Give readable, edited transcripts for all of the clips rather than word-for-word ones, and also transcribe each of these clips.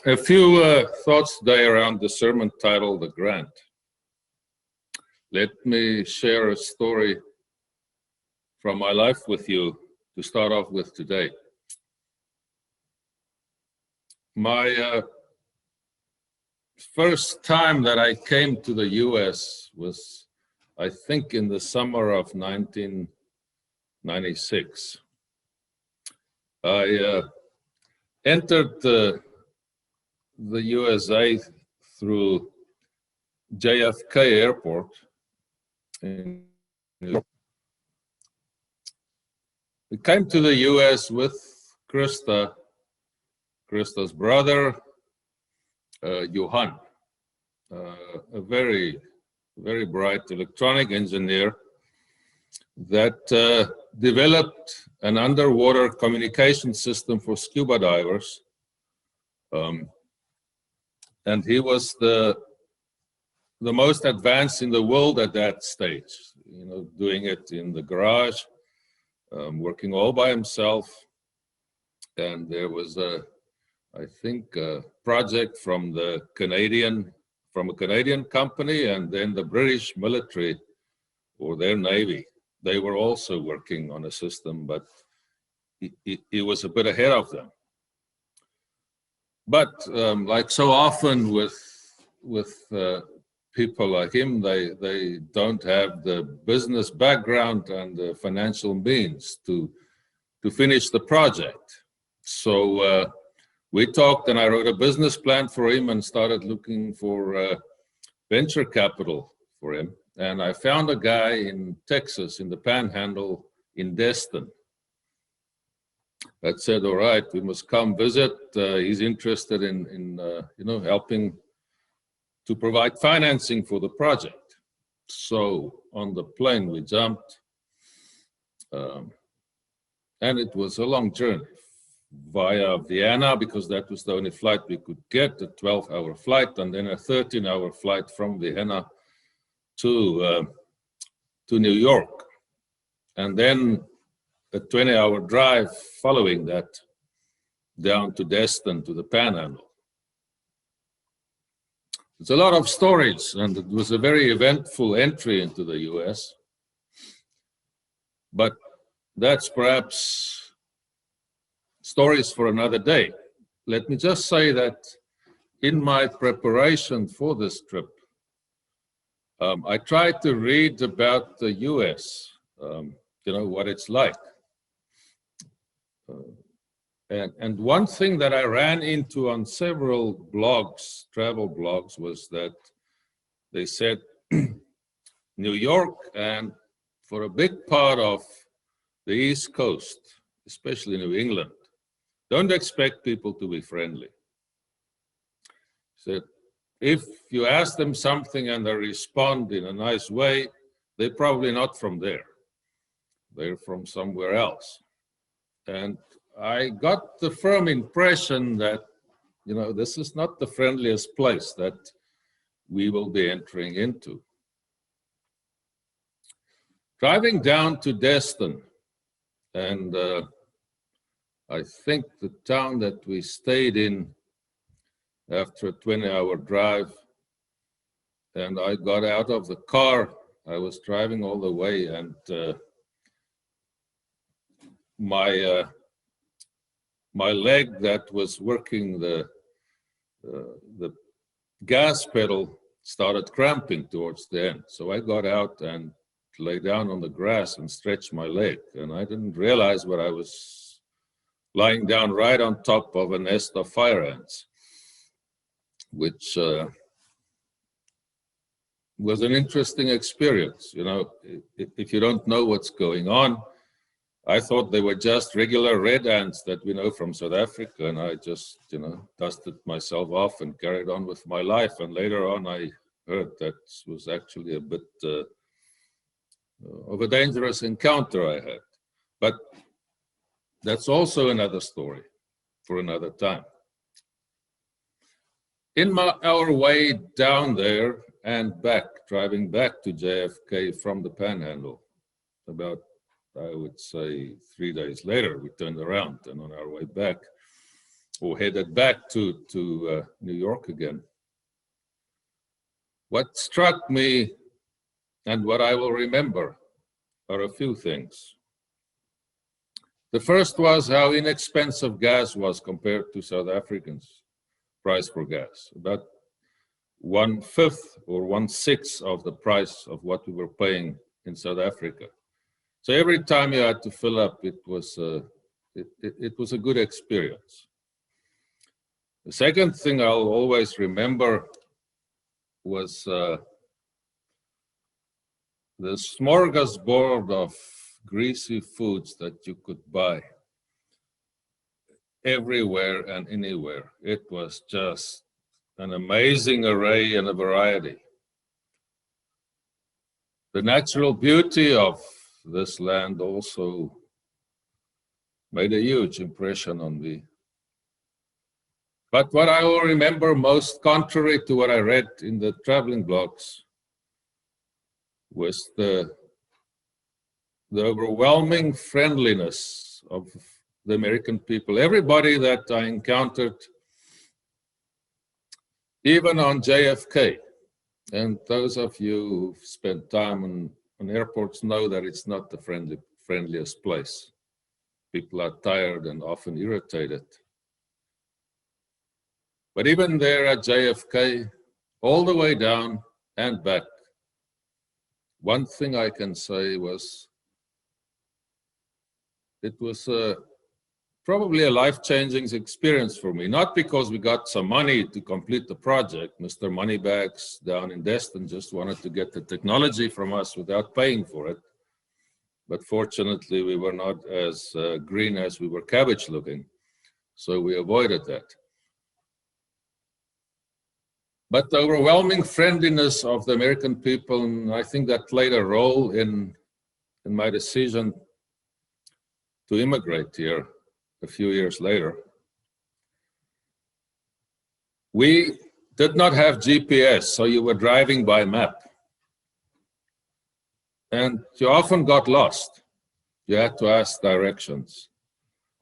A few thoughts today around the sermon title, The Grant. Let me share a story from my life with you to start off with today. My first time that I came to the US was, I think, in the summer of 1996. I entered the USA through JFK Airport in New York. We came to the US with Krista's brother, Johan, a very bright electronic engineer that developed an underwater communication system for scuba divers. And he was the most advanced in the world at that stage, you know, doing it in the garage, working all by himself. And there was I think a project from a Canadian company, and then the British military or their Navy. They were also working on a system, but he was a bit ahead of them. But like so often with people like him, they don't have the business background and the financial means to finish the project. So we talked, and I wrote a business plan for him and started looking for venture capital for him. And I found a guy in Texas, in the Panhandle, in Destin, that said, "All right, we must come visit. He's interested in you know, helping to provide financing for the project." So on the plane we jumped, and it was a long journey via Vienna, because that was the only flight we could get, a 12-hour flight, and then a 13-hour flight from Vienna to New York, and then a 20-hour drive following that down to Destin, to the Panhandle. It's a lot of stories, and it was a very eventful entry into the US. But that's perhaps stories for another day. Let me just say that in my preparation for this trip, I tried to read about the US, you know, what it's like. And one thing that I ran into on several blogs, travel blogs, was that they said New York, and for a big part of the East Coast, especially New England, don't expect people to be friendly. So if you ask them something and they respond in a nice way, they're probably not from there. They're from somewhere else. And I got the firm impression that, you know, this is not the friendliest place that we will be entering into. Driving down to Destin, and I think the town that we stayed in after a 20-hour drive, and I got out of the car. I was driving all the way, and my leg that was working the gas pedal started cramping towards the end. So I got out and lay down on the grass and stretched my leg. And I didn't realize what I was lying down right on top of a nest of fire ants, which was an interesting experience. You know, if you don't know what's going on, I thought they were just regular red ants that we know from South Africa, and I just, you know, dusted myself off and carried on with my life. And later on, I heard that was actually a bit of a dangerous encounter I had. But that's also another story for another time. In our way down there and back, driving back to JFK from the Panhandle, about, I would say, 3 days later, we turned around, and on our way back, or headed back to New York again. What struck me and what I will remember are a few things. The first was how inexpensive gas was compared to South Africans' price for gas. About 1/5 or 1/6 of the price of what we were paying in South Africa. So every time you had to fill up, it was a good experience. The second thing I'll always remember was the smorgasbord of greasy foods that you could buy everywhere and anywhere. It was just an amazing array and a variety. The natural beauty of this land also made a huge impression on me. But what I will remember most, contrary to what I read in the traveling blogs, was the overwhelming friendliness of the American people. Everybody that I encountered, even on JFK, and those of you who've spent time on airports know that it's not the friendliest place. People are tired and often irritated. But even there at JFK, all the way down and back, one thing I can say was, it was probably a life-changing experience for me. Not because we got some money to complete the project. Mr. Moneybags down in Destin just wanted to get the technology from us without paying for it. But fortunately, we were not as green as we were cabbage looking. So we avoided that. But the overwhelming friendliness of the American people, and I think that played a role in my decision to immigrate here a few years later. We did not have GPS, so you were driving by map. And you often got lost. You had to ask directions.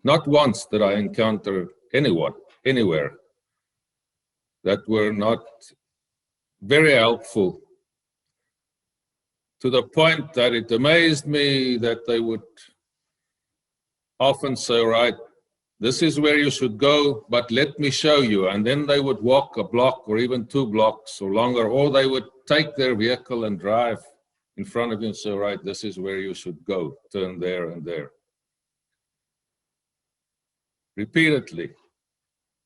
Not once did I encounter anyone, anywhere, that were not very helpful, to the point that it amazed me that they would often say, right, this is where you should go, but let me show you. And then they would walk a block or even 2 blocks or longer, or they would take their vehicle and drive in front of you and say, right, this is where you should go, turn there and there. Repeatedly,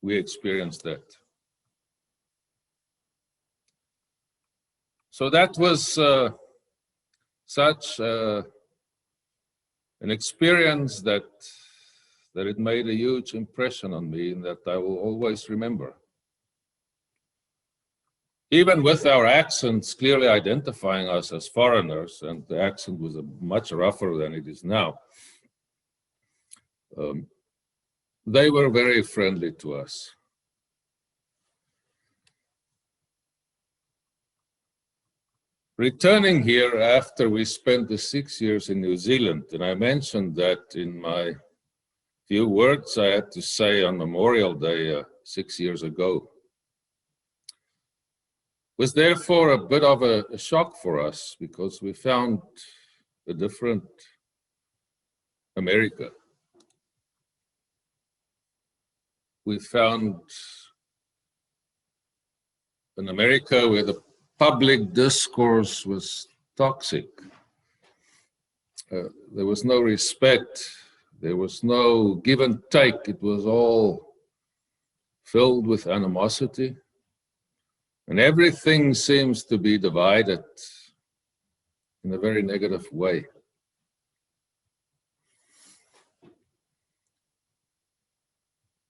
we experienced that. So that was such an experience that it made a huge impression on me, and that I will always remember. Even with our accents clearly identifying us as foreigners, and the accent was much rougher than it is now, they were very friendly to us. Returning here after we spent the 6 years in New Zealand, and I mentioned that in my few words I had to say on Memorial Day 6 years ago, was therefore a bit of a shock for us, because we found a different America. We found an America where the public discourse was toxic. There was no respect. There was no give and take. It was all filled with animosity. And everything seems to be divided in a very negative way.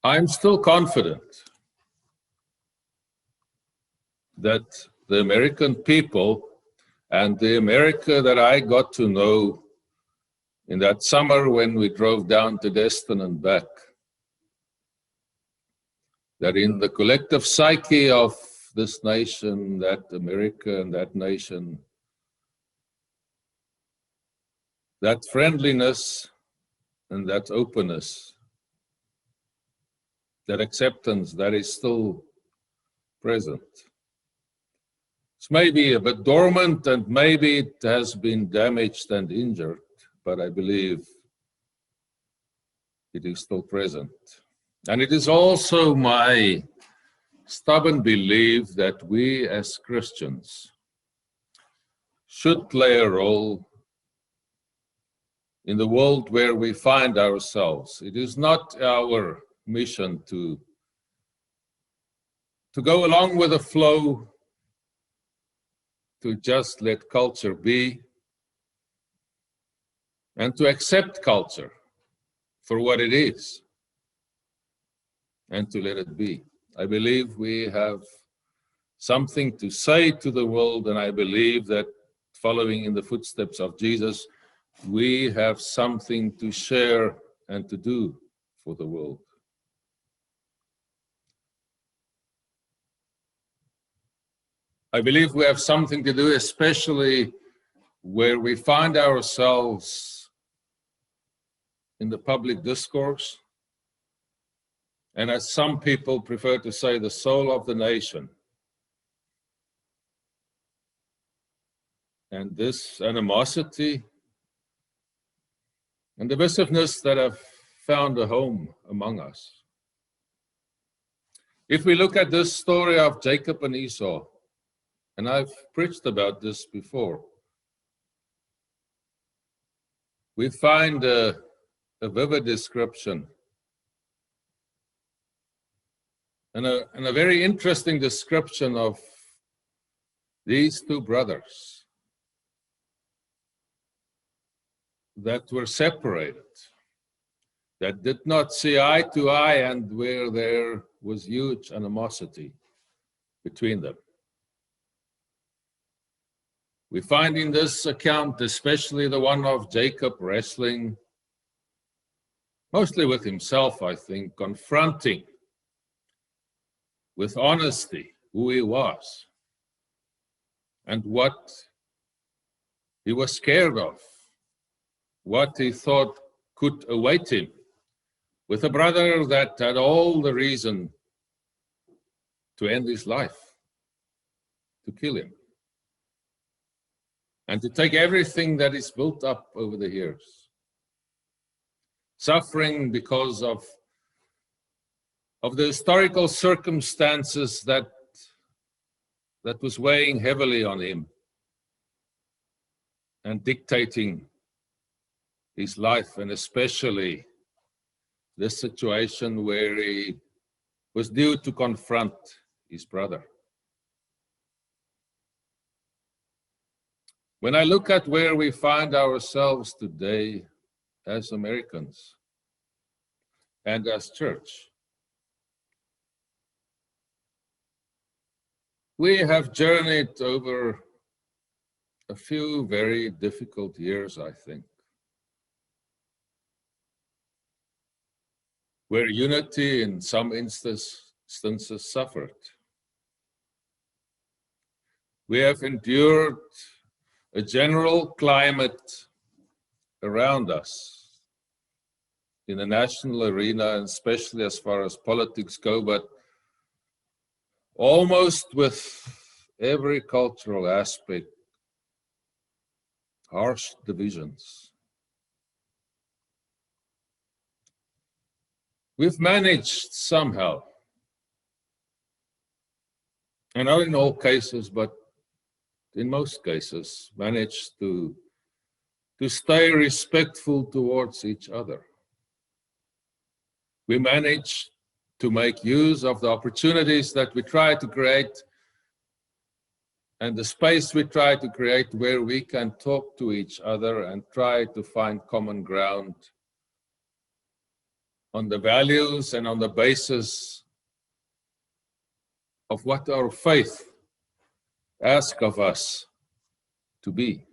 I'm still confident that the American people and the America that I got to know in that summer when we drove down to Destin and back, that in the collective psyche of this nation, that America and that nation, that friendliness and that openness that acceptance that is still present. It's maybe a bit dormant and maybe it has been damaged and injured, but I believe it is still present. And it is also my stubborn belief that we as Christians should play a role in the world where we find ourselves. It is not our mission to go along with the flow, to just let culture be, and to accept culture for what it is, and to let it be. I believe we have something to say to the world, and I believe that following in the footsteps of Jesus, we have something to share and to do for the world. I believe we have something to do, especially where we find ourselves in the public discourse, and as some people prefer to say, the soul of the nation. And this animosity and divisiveness that have found a home among us. If we look at this story of Jacob and Esau, and I've preached about this before, we find a vivid description and a very interesting description of these two brothers that were separated, that did not see eye to eye, and where there was huge animosity between them. We find in this account, especially the one of Jacob wrestling, mostly with himself, I think, confronting with honesty who he was and what he was scared of, what he thought could await him, with a brother that had all the reason to end his life, to kill him, and to take everything that is built up over the years. Suffering because of the historical circumstances that was weighing heavily on him and dictating his life, and especially this situation where he was due to confront his brother. When I look at where we find ourselves today as Americans and as church, we have journeyed over a few very difficult years, I think, where unity in some instances suffered. We have endured a general climate around us in the national arena, and especially as far as politics go, but almost with every cultural aspect, harsh divisions. We've managed somehow, and not in all cases, but in most cases, managed to stay respectful towards each other. We managed to make use of the opportunities that we try to create and the space we try to create where we can talk to each other and try to find common ground on the values and on the basis of what our faith asks of us to be.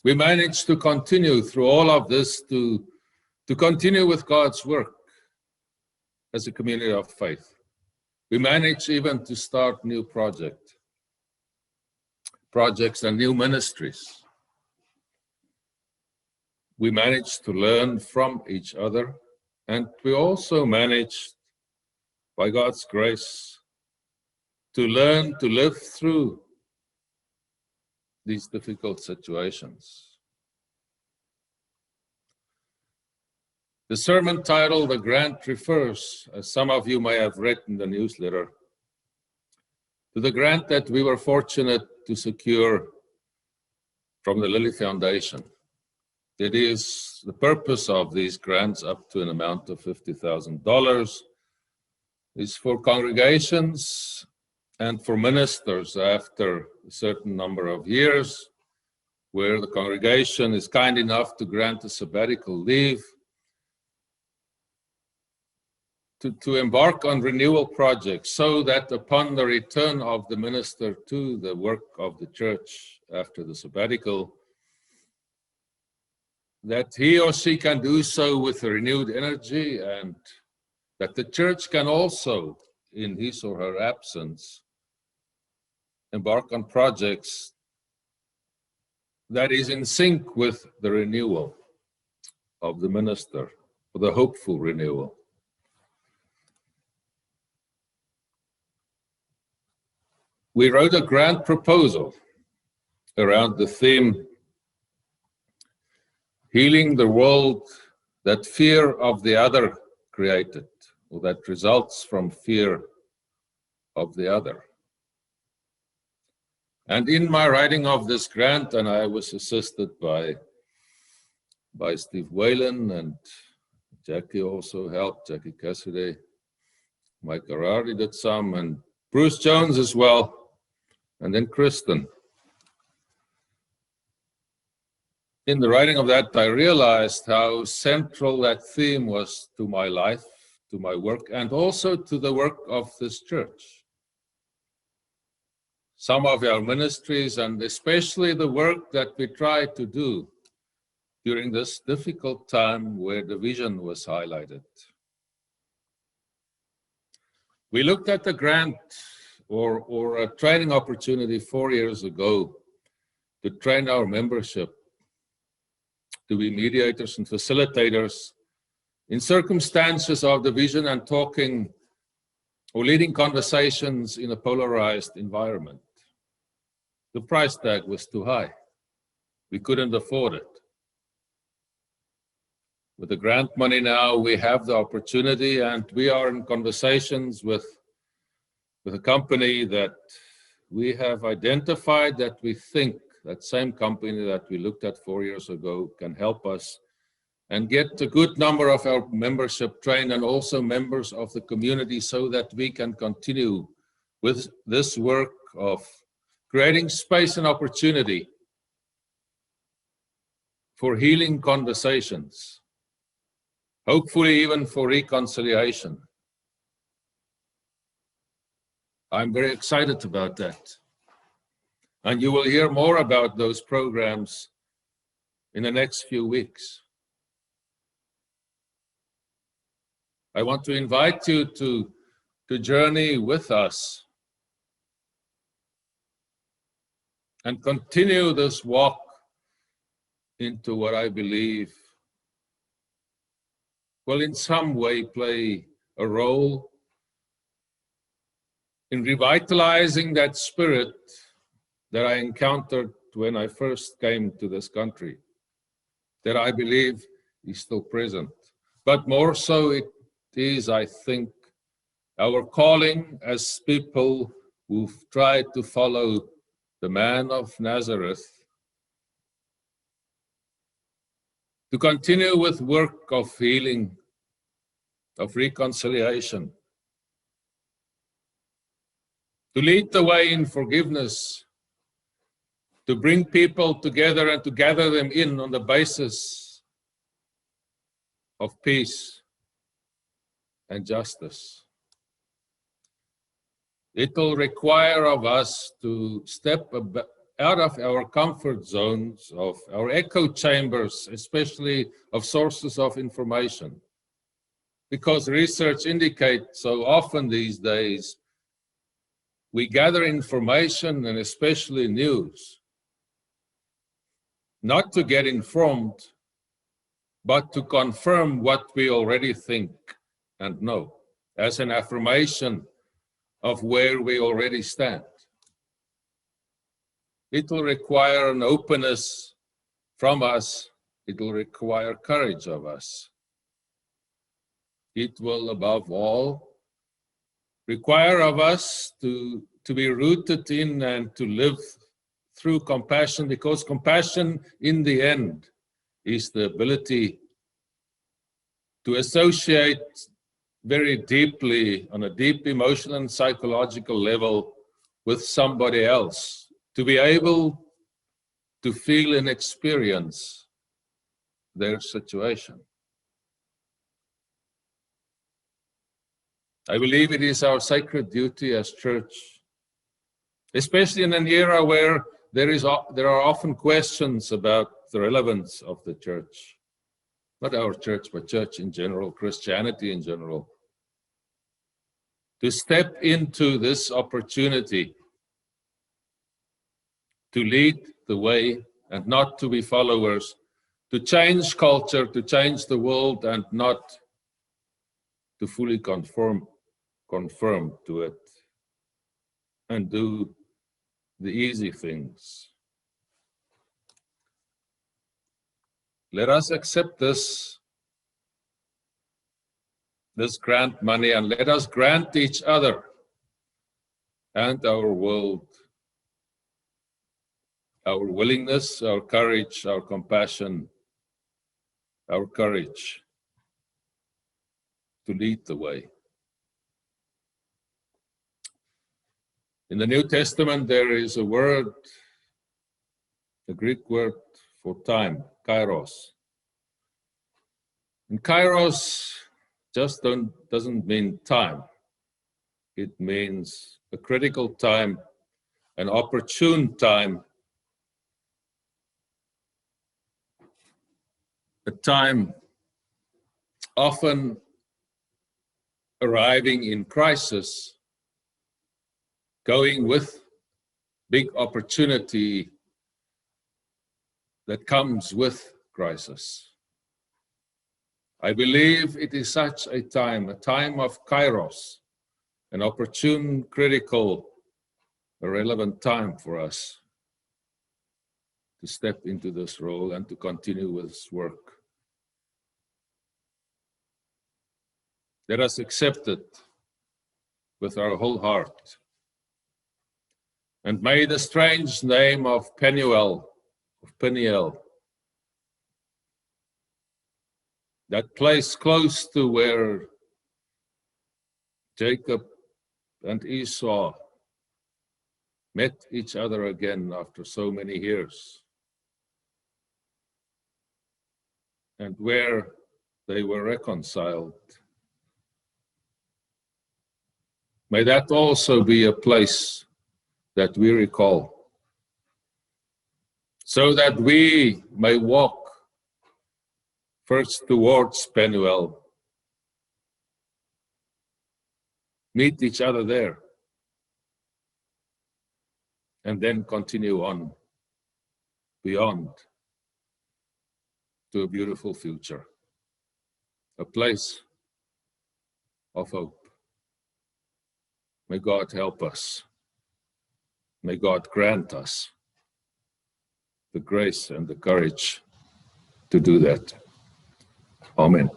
We managed to continue through all of this to continue with God's work as a community of faith. We managed even to start new projects and new ministries. We managed to learn from each other And we also managed, by God's grace, to learn to live through these difficult situations. The sermon title, The Grant, refers, as some of you may have read in the newsletter, to the grant that we were fortunate to secure from the Lilly Foundation. It is the purpose of these grants, up to an amount of $50,000, is for congregations and for ministers after a certain number of years, where the congregation is kind enough to grant a sabbatical leave, to embark on renewal projects, so that upon the return of the minister to the work of the church after the sabbatical, that he or she can do so with a renewed energy, and that the church can also, in his or her absence, embark on projects that is in sync with the renewal of the minister, or the hopeful renewal. We wrote a grant proposal around the theme, Healing the World That Fear of the Other Created, or that results from fear of the other. And in my writing of this grant, and I was assisted by Steve Whalen, and Jackie also helped, Jackie Cassidy, Mike Harari did some, and Bruce Jones as well, and then Kristen. In the writing of that, I realized how central that theme was to my life, to my work, and also to the work of this church. Some of our ministries, and especially the work that we try to do during this difficult time where the vision was highlighted. We looked at the grant or a training opportunity 4 years ago to train our membership to be mediators and facilitators in circumstances of division and talking or leading conversations in a polarized environment. The price tag was too high. We couldn't afford it. With the grant money now, we have the opportunity, and we are in conversations with a company that we have identified that we think that same company that we looked at 4 years ago can help us and get a good number of our membership trained, and also members of the community, so that we can continue with this work of creating space and opportunity for healing conversations, hopefully even for reconciliation. I'm very excited about that. And you will hear more about those programs in the next few weeks. I want to invite you to journey with us and continue this walk into what I believe will in some way play a role in revitalizing that spirit that I encountered when I first came to this country, that I believe is still present. But more so, it is, I think, our calling as people who've tried to follow the man of Nazareth, to continue with work of healing, of reconciliation, to lead the way in forgiveness, to bring people together and to gather them in on the basis of peace and justice. It will require of us to step out of our comfort zones, of our echo chambers, especially of sources of information. Because research indicates so often these days, we gather information, and especially news, not to get informed, but to confirm what we already think and know, as an affirmation of where we already stand. It will require an openness from us. It will require courage of us. It will, above all, require of us to be rooted in and to live through compassion, because compassion, in the end, is the ability to associate very deeply, on a deep emotional and psychological level, with somebody else, to be able to feel and experience their situation. I believe it is our sacred duty as church, especially in an era where there are often questions about the relevance of the church. Not our church, but church in general, Christianity in general. To step into this opportunity to lead the way and not to be followers, to change culture, to change the world, and not to fully conform to it and do the easy things. Let us accept this grant money, and let us grant each other and our world our willingness, our courage, our compassion, our courage to lead the way. In the New Testament, there is a word, a Greek word for time, kairos. And kairos just doesn't mean time. It means a critical time, an opportune time, a time often arriving in crisis, going with big opportunity that comes with crisis. I believe it is such a time of kairos, an opportune, critical, a relevant time for us to step into this role and to continue with this work. Let us accept it with our whole heart. And may the strange name of Peniel, that place close to where Jacob and Esau met each other again after so many years, and where they were reconciled. May that also be a place that we recall, so that we may walk first towards Peniel, meet each other there, and then continue on beyond to a beautiful future, a place of hope. May God help us. May God grant us the grace and the courage to do that. Amen.